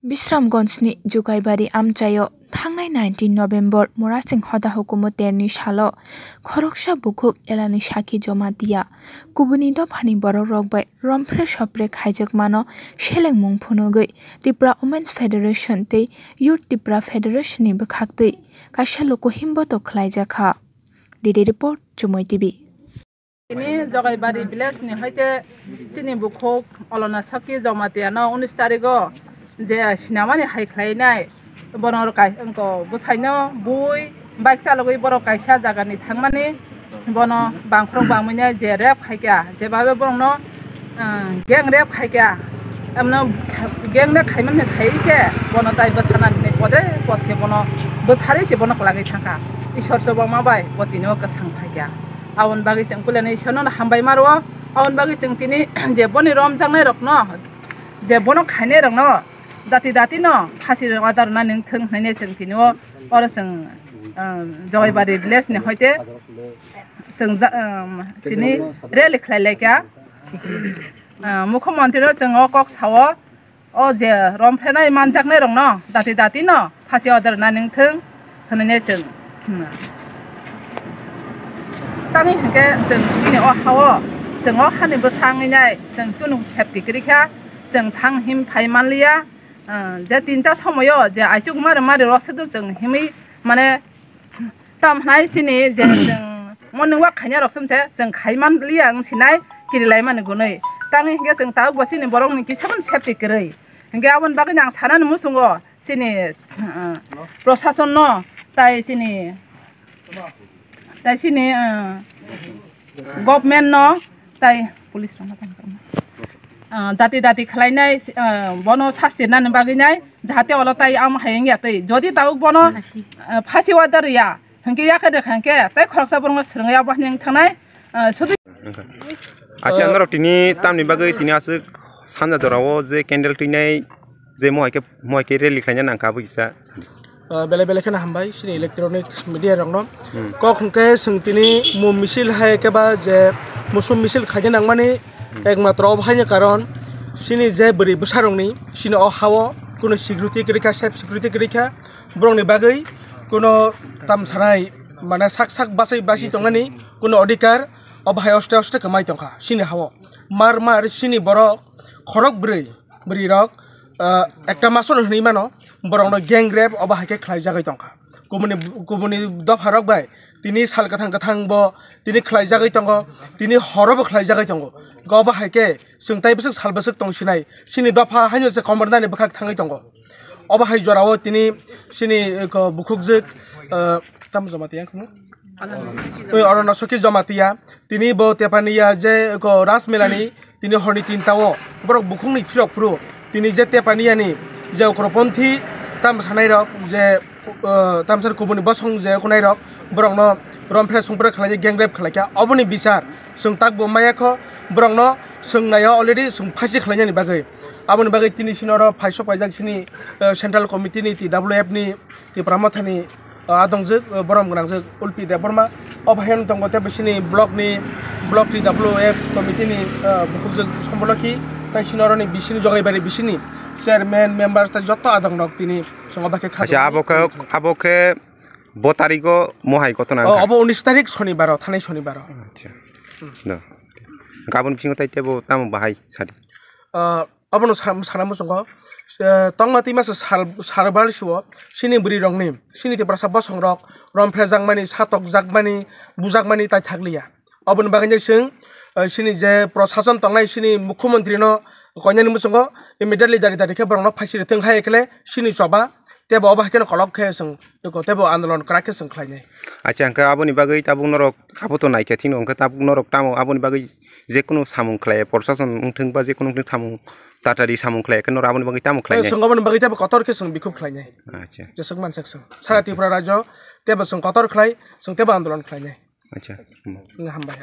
Bisramganjni Jugaibari Amchayo थांनाय 19 नभेम्बर मोरासिं हदा हुकुमतेरनि सालो खरकसा बुकुक एलानि साखी जमा दिया कुबुनि दफानि बरक रकबाय रमफ्रे सप्रे खाइजक मानो सेलें मुंफुनुगै त्रिपुरा वुमेन्स फेडरेशन ते यूथ त्रिपुरा फेडरेशन नि बखाक्तै काशा लोको हिम्बतो खलाइजाखा डिडे रिपोर्ट जुमै TV ini Jogaibari village ni hoite chini bukhok olona saki jamatia no 19 tariko je sinamani haikhlainai bonor kai angko busaino bui bike chalogoi borok kaisa jagani thangmani bono bangkrong bangmine je rep khaikya je babe borno geng rep khaikya amno geng na khaiman khaise bono tai bathana ni pode potke bono bothari se bono klagi thangka ishor sobo mabai botino kathang khaikya awon bagi jeng kulani sono hambai marwo awon bagi jeng tini je boni rom jangnai rokno je bono khaine rokno dati dati no khasi wadar na ning thung nane jeng tini o ora jeng Jogaibari village ni hoite jeng tini rally khlaileka mukhyamantri ro jeng kok sawo o je rom phenai manjaknai rokno dati dati no khasi wadar na ning thung nane jeng tangi hingke jeng tini o hawo jeng o khani bo sanginai jeng tunu septi krikha jeng thang him phaimanliya je tinta somoyo je aisuk mare roksedur jeng himi mane tamhnai sini je jeng monwa khanya roksumse jeng khaimanliya ang sinai kirilai mane gunoi tangi hingke jeng tau bosini borong ni kisaban septi krei hingke abon bagin ang sanan musungo sini proshashan no tai sini government no tai police no dati dati khlainai bono sastirna baginai jahate olo tai am hayeng yatai jodi tau bono phasi wadar ya hangke yakade khangke tai khoroksa borong srngya bahning thangnai sudi acha andro tini tamni bagai tini asuk sanja dorawo je candle tinai je moike rally khlaina nangka bugisa bele bele khana hambai sini electronic media rongno ko khungke sungtini mu misil hai ke ba je musum misil khaje nangmani ekmatro bhaine karon sini je buri busarongni sini o hawo kuno security krika self security krika brongni bagai kuno tamsarai mana sak basai basi tongani kuno odikar obhai oste kamai tongkha sini hawo mar sini borok khorok buri rok একটা মাসন হনি মানো বরং gang rape অবা হাইকে খ্লাই জাগাই তংখা কুবুনি দফা rock by তিনি সাল কাথাং ব তিনি খ্লাই জাগাই তঙ্গ তিনি হরব খ্লাই জাগাই তঙ্গ গবা হাইকে সোংতাই বসক সাল বসক তংसिनाय सिनि दफा हाइनो से कमरनानि बखाक थाङै तंग अबा हाइ जराव तिनि सिनि बुखुकजक ताम जमातिया खनु अरना सखी जमातिया तिनि ब तेपानिया जे को रासमेलानि तिनि हरनि तिनताओ बरक बुखुंनि फिरक फुरु তিনি যে তেপানিয়ানি যে অক্রপন্থী তাম সানাই রক যে তামসার কুবুনি বসং যে কোনাই রক বরংন রমফ্রে সংপ্রে খালাই গ্যাং রেপ খালাইকা অবনি বিচার जों ताक बमायाख बरंन सोंनायाव अलरेडी जों फासि खालायनायनि बागै आबोनि बागै तिनि सिनर फाइस फाइजाक सिनि सेन्ट्रेल कमिटिनि TWF नि त्रिपुरा माथानि आदंजोक बरम गोनांजोक उल्पि देबरमा अबहायन दंग तेबसिनि ब्लक TWF कमिटिनि बुखुजोक सम्बलखि ताइसिनरनि बिसिनि जगाइबारि बिसिनि चेयरमैन मेम्बार ता जत्त आदं नक तिनि संगबाखे खाजा आबोके 2 तारिखो मोहाय गतना अब 19 तारिख शनिबार थानाय शनिबार अच्छा न गाबोन फिंग ताइतेबो ताम बाहाय सारि अबनो सानामु संग तंगमाति मास सारबाल सुव सिनि बुरि रंनि सिनि तेब्रा साबा संरक रमफ्रे जांमानि सातक जागमानि बुजागमानि ताइ थागलिया अबन बागै जों सिनि जे प्रशासन तंनाय सिनि मुख्यमंत्री न कन्यानि मुसंग इमिडिएटली दारि के बरंग फासि थों हायकले सिनि चबा तेबो अबाहकेन कलक खेसं एको तेबो आंदोलन कराके सं खलायनाय अच्छा अंका आबोनि बागै ताबुं नरक आबोतो नायके थिन अंका ताबुं नरक तामो आबोनि बागै जेकुनु सामुं खलाय प्रशासन उंथों बा जेकुनु सामुं तातारि सामुं खलाय के नर आबोनि बागै तामो खलायनाय संगबन बागै ताबो कतर के सं बिखुब खलायनाय अच्छा जेसक मानसक सं सारा त्रिपुरा राज्य तेबो सं कतर खलाय सं तेबो आंदोलन खलायनाय अच्छा हामबाय